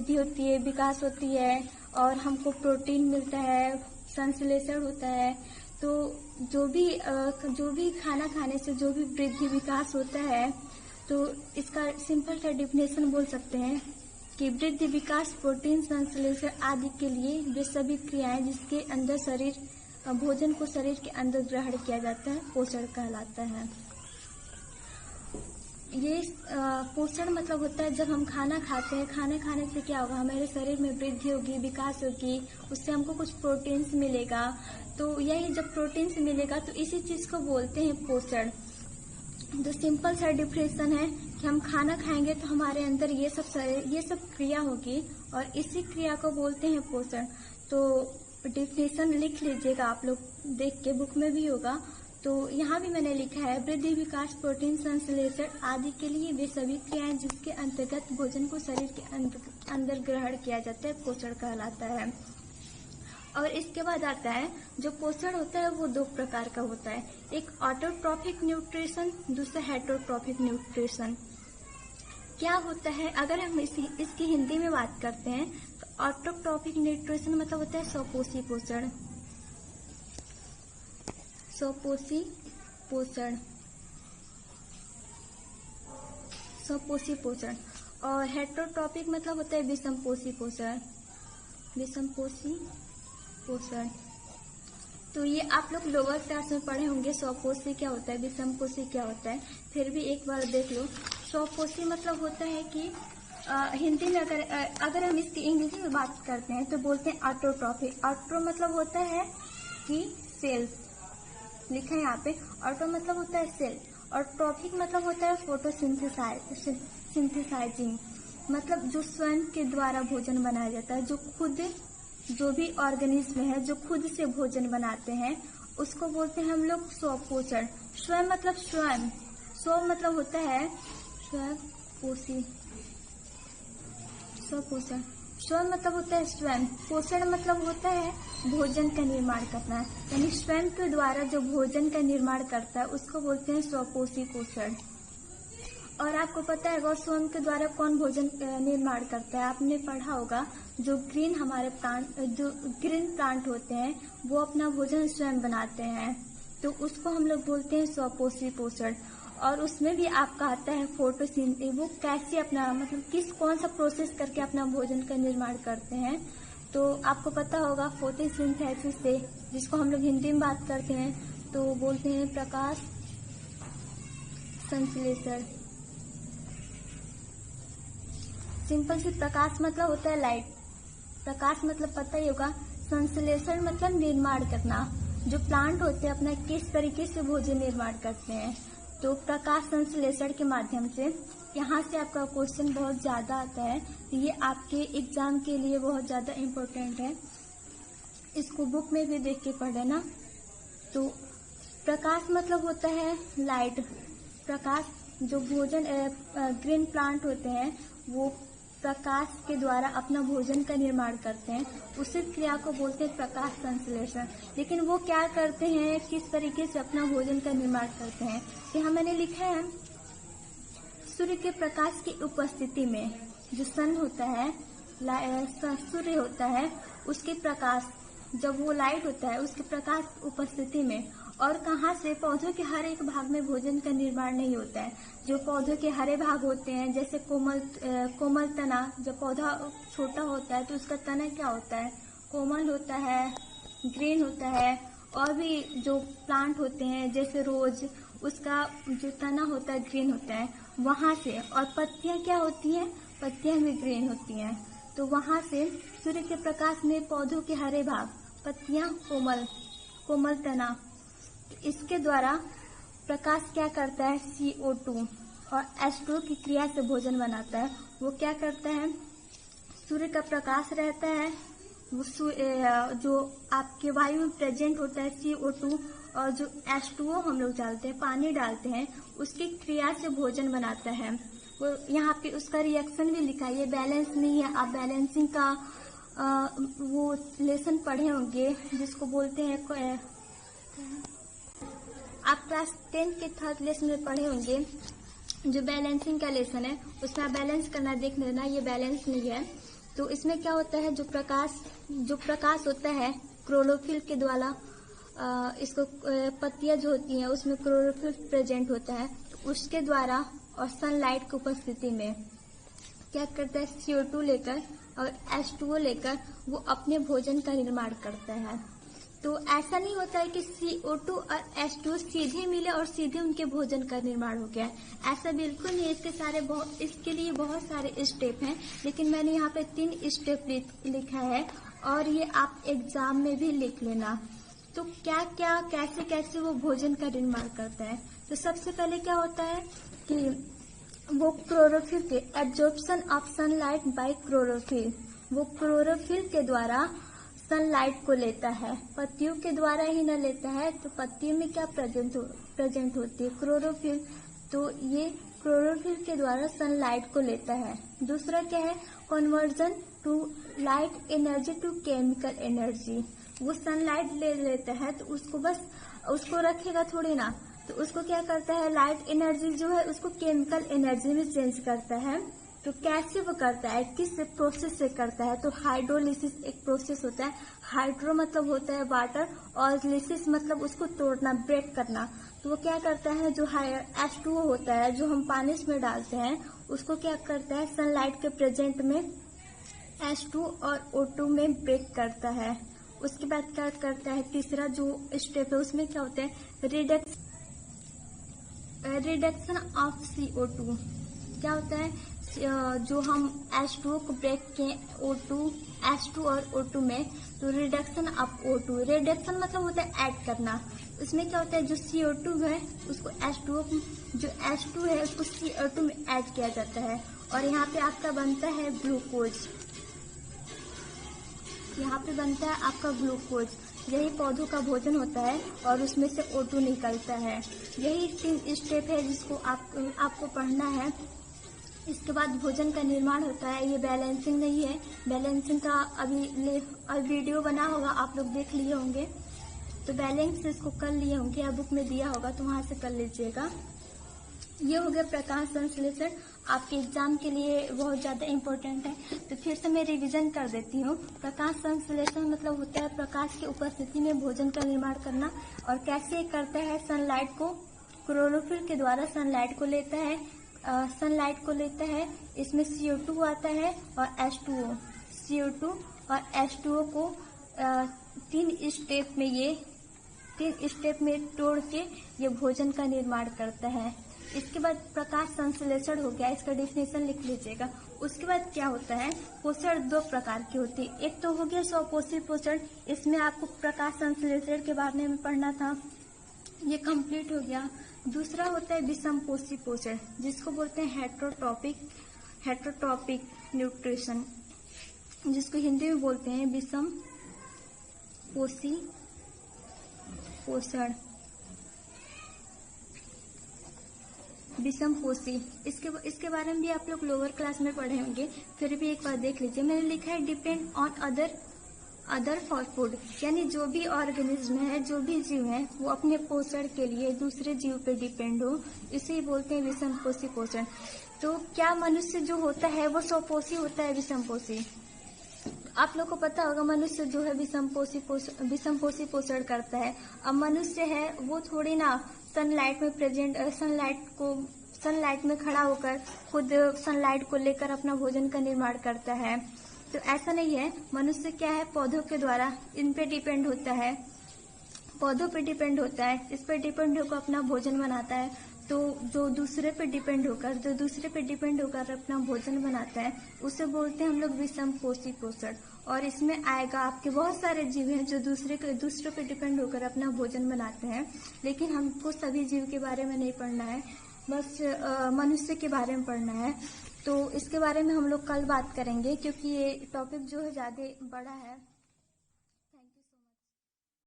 वृद्धि होती है, विकास होती है और हमको प्रोटीन मिलता है, संश्लेषण होता है। तो जो भी खाना खाने से जो भी वृद्धि विकास होता है, तो इसका सिंपल सा डिफिनेशन बोल सकते हैं कि वृद्धि विकास प्रोटीन संश्लेषण आदि के लिए वे सभी क्रियाएं जिसके अंदर भोजन को शरीर के अंदर ग्रहण किया जाता है, पोषण कहलाता है। ये पोषण मतलब होता है जब हम खाना खाते हैं, खाना खाने से क्या होगा, हमारे शरीर में वृद्धि होगी, विकास होगी, उससे हमको कुछ प्रोटीन्स मिलेगा। तो यही जब प्रोटीन्स मिलेगा तो इसी चीज को बोलते हैं पोषण। तो सिंपल सा डिफिनेशन है कि हम खाना खाएंगे तो हमारे अंदर ये सब क्रिया होगी और इसी क्रिया को बोलते हैं पोषण। तो डिफिनेशन लिख लीजिएगा, आप लोग देख के बुक में भी होगा। तो यहाँ भी मैंने लिखा है वृद्धि विकास प्रोटीन संश्लेषण आदि के लिए वे सभी क्रियाएं जिसके अंतर्गत भोजन को शरीर के अंदर ग्रहण किया जाता है, पोषण कहलाता है। और इसके बाद आता है जो पोषण होता है वो 2 प्रकार का होता है, एक ऑटोट्रॉफिक न्यूट्रिशन, दूसरा हेटरोट्रॉफिक न्यूट्रिशन। क्या होता है, अगर हम इसकी हिंदी में बात करते हैं तो ऑटोट्रॉफिक न्यूट्रिशन मतलब होता है स्वपोषी पोषण, स्वपोषी पोषण। और हेटरोट्रॉफिक मतलब होता है विषमपोषी पोषण। तो ये आप लोग लोअर क्लास में पढ़े होंगे, स्वपोषी क्या होता है, विषमपोषी क्या होता है, फिर भी एक बार देख लो। स्वपोषी मतलब होता है कि हिंदी में अगर हम इसकी इंग्लिश में बात करते हैं तो बोलते हैं ऑटोट्रॉफिक। ऑटो मतलब होता है कि सेल्स, लिखा है यहाँ पे, ऑटो मतलब होता है सेल और ट्रॉफिक मतलब होता है फोटोसिंथेसाइजिंग, मतलब जो स्वयं के द्वारा भोजन बनाया जाता है, जो भी ऑर्गेनिज्म है जो खुद से भोजन बनाते हैं उसको बोलते हैं हम लोग स्वपोषण। स्वयं मतलब स्वयं, स्व मतलब होता है स्वपोषी, स्वपोषण। स्वयं मतलब होता है स्वयं, पोषण मतलब होता है भोजन का निर्माण करना, यानी स्वयं के द्वारा जो भोजन का निर्माण करता है उसको बोलते हैं स्वपोषी पोषण। और आपको पता है वो स्वयं के द्वारा कौन भोजन निर्माण करता है, आपने पढ़ा होगा जो ग्रीन प्लांट होते हैं वो अपना भोजन स्वयं बनाते हैं, तो उसको हम लोग बोलते हैं स्वपोषी पोषण। और उसमें भी आपका आता है फोटोसिंथेसिस, वो कैसे अपना मतलब कौन सा प्रोसेस करके अपना भोजन का निर्माण करते हैं। तो आपको पता होगा फोटोसिंथेसिस से, जिसको हम लोग हिंदी में बात करते हैं तो बोलते हैं प्रकाश संश्लेषण। सिंपल से प्रकाश मतलब होता है लाइट, प्रकाश मतलब पता ही होगा, संश्लेषण मतलब निर्माण करना। जो प्लांट होते हैं अपना किस तरीके से भोजन निर्माण करते हैं, तो प्रकाश संश्लेषण के माध्यम से। यहाँ से आपका क्वेश्चन बहुत ज्यादा आता है, ये आपके एग्जाम के लिए बहुत ज्यादा इम्पोर्टेंट है, इसको बुक में भी देख के पढ़ लेना। तो प्रकाश मतलब होता है लाइट, प्रकाश जो भोजन ग्रीन प्लांट होते हैं वो प्रकाश के द्वारा अपना भोजन का निर्माण करते हैं, उसी क्रिया को बोलते हैं प्रकाश संश्लेषण। लेकिन वो क्या करते हैं, किस तरीके से अपना भोजन का निर्माण करते हैं, यहाँ मैंने लिखा है सूर्य के प्रकाश की उपस्थिति में, जो सन होता है, सूर्य होता है, उसके प्रकाश, जब वो लाइट होता है उसके प्रकाश उपस्थिति में। और कहाँ से, पौधों के हर एक भाग में भोजन का निर्माण नहीं होता है। जो पौधों के हरे भाग होते हैं, जैसे कोमल तना, जब पौधा छोटा होता है तो उसका तना क्या होता है, कोमल होता है, ग्रीन होता है। और भी जो प्लांट होते हैं जैसे रोज, उसका जो तना होता है ग्रीन होता है वहां से। और पत्तियां क्या होती हैं, पत्तियां भी ग्रीन होती हैं। तो वहां से सूर्य के प्रकाश में पौधों के हरे भाग, पत्तियां कोमल तना, इसके द्वारा प्रकाश क्या करता है, CO2 और H2O की क्रिया से भोजन बनाता है। वो क्या करता है, सूर्य का प्रकाश रहता है, वो जो आपके वायु में प्रेजेंट होता है CO2 और जो H2O हम लोग डालते हैं, पानी डालते हैं, उसकी क्रिया से भोजन बनाता है। वो यहाँ पे उसका रिएक्शन भी लिखा है, ये बैलेंस नहीं है। आप बैलेंसिंग का वो लेसन पढ़े होंगे जिसको बोलते हैं, आप क्लास 10 के थर्ड लेसन में पढ़े होंगे, जो बैलेंसिंग का लेसन है उसमें आप बैलेंस करना देख लेना, ये बैलेंस नहीं है। तो इसमें क्या होता है, जो प्रकाश होता है क्लोरोफिल के द्वारा, इसको पत्तियां जो होती हैं उसमें क्लोरोफिल प्रेजेंट होता है, तो उसके द्वारा और सनलाइट की उपस्थिति में क्या करता है, CO2 लेकर और H2O लेकर वो अपने भोजन का निर्माण करता है। तो ऐसा नहीं होता है कि CO2 और H2O सीधे मिले और सीधे उनके भोजन का निर्माण हो गया है। ऐसा बिल्कुल नहीं, इसके लिए बहुत सारे स्टेप हैं, लेकिन मैंने यहाँ पे 3 स्टेप लिखा है और ये आप एग्जाम में भी लिख लेना। तो क्या क्या कैसे कैसे वो भोजन का निर्माण करता है। तो सबसे पहले क्या होता है कि वो क्लोरोफिल के absorption of sunlight bye chlorophyll, वो क्लोरोफिल के द्वारा सनलाइट को लेता है, पत्तियों के द्वारा ही न लेता है। तो पत्तियों में क्या प्रेजेंट होती है, क्लोरोफिल, तो ये क्लोरोफिल के द्वारा सनलाइट को लेता है। दूसरा क्या है, conversion to light energy to chemical energy, वो सनलाइट ले लेता है तो उसको रखेगा थोड़ी ना, तो उसको क्या करता है, लाइट एनर्जी जो है उसको केमिकल एनर्जी में चेंज करता है। तो कैसे वो करता है, किस प्रोसेस से करता है, तो हाइड्रोलिसिस एक प्रोसेस होता है। हाइड्रो मतलब होता है वाटर और लिसिस मतलब उसको तोड़ना, ब्रेक करना। तो वो क्या करता है, जो H2O होता है जो हम पानी में डालते हैं उसको क्या करता है, सनलाइट के प्रेजेंट में H2 और O2 में ब्रेक करता है। उसके बाद क्या करता है, तीसरा जो स्टेप है उसमें क्या होता है, रिडक्शन ऑफ CO2, क्या होता है, जो हम H2O को ब्रेक किए H2 और O2 में, तो रिडक्शन ऑफ O2, रिडक्शन मतलब होता है ऐड करना। उसमें क्या होता है, जो CO2 है उसको H2 है उसको CO2 में ऐड किया जाता है और यहाँ पे आपका बनता है ग्लूकोज, यहाँ पे बनता है आपका ग्लूकोज। यही पौधों का भोजन होता है और उसमें से O2 निकलता है। यही 3 स्टेप है जिसको आपको पढ़ना है। इसके बाद भोजन का निर्माण होता है। ये बैलेंसिंग नहीं है, बैलेंसिंग का अभी वीडियो बना होगा, आप लोग देख लिए होंगे, तो बैलेंस इसको कर लिए होंगे या बुक में दिया होगा तो वहां से कर लीजिएगा। ये हो गया प्रकाश संश्लेषण, आपके एग्जाम के लिए बहुत ज्यादा इम्पोर्टेंट है। तो फिर से मैं रिवीजन कर देती हूँ। प्रकाश संश्लेषण मतलब होता है प्रकाश की उपस्थिति में भोजन का निर्माण करना। और कैसे करता है, सनलाइट को क्लोरोफिल के द्वारा सनलाइट को लेता है, इसमें CO2 आता है और H2O, CO2 और H2O को 3 स्टेप में तोड़ के ये भोजन का निर्माण करता है। इसके बाद प्रकाश संश्लेषण हो गया, इसका डेफिनेशन लिख लीजिएगा। उसके बाद क्या होता है, पोषण 2 प्रकार की होती है। एक तो हो गया स्वपोषी पोषण, इसमें आपको प्रकाश संश्लेषण के बारे में पढ़ना था, ये कंप्लीट हो गया। दूसरा होता है विषमपोषी पोषण, जिसको बोलते हैं हेट्रोट्रॉपिक न्यूट्रिशन, जिसको हिंदी में बोलते हैं विषमपोषी पोषण। विषमपोषी, इसके बारे में भी आप लोग लोअर क्लास में पढ़े होंगे, फिर भी एक बार देख लीजिए। मैंने लिखा है depend on other for food, यानी जो भी ऑर्गेनिज्म है, जो भी जीव है, वो अपने पोषण के लिए दूसरे जीव पे डिपेंड हो, इसे ही बोलते हैं विषमपोषी पोषण। तो क्या मनुष्य जो होता है वो स्वपोषी होता है, विषमपोषी? आप लोग को पता होगा मनुष्य जो है विषमपोषी पोषण करता है। अब मनुष्य है वो थोड़ी ना सनलाइट में प्रेजेंट, सनलाइट में खड़ा होकर खुद सनलाइट को लेकर अपना भोजन का निर्माण करता है। तो ऐसा नहीं है, मनुष्य क्या है, पौधों के द्वारा इन पे डिपेंड होता है, पौधों पे डिपेंड होता है, इस पे डिपेंड होकर अपना भोजन बनाता है। तो जो दूसरे पे डिपेंड होकर अपना भोजन बनाता है उसे बोलते हैं हम लोग विषमपोषी पोषण। और इसमें आएगा आपके बहुत सारे जीव हैं जो दूसरे पे डिपेंड होकर अपना भोजन बनाते हैं, लेकिन हमको सभी जीव के बारे में नहीं पढ़ना है, बस मनुष्य के बारे में पढ़ना है। तो इसके बारे में हम लोग कल बात करेंगे, क्योंकि ये टॉपिक जो है ज्यादा बड़ा है।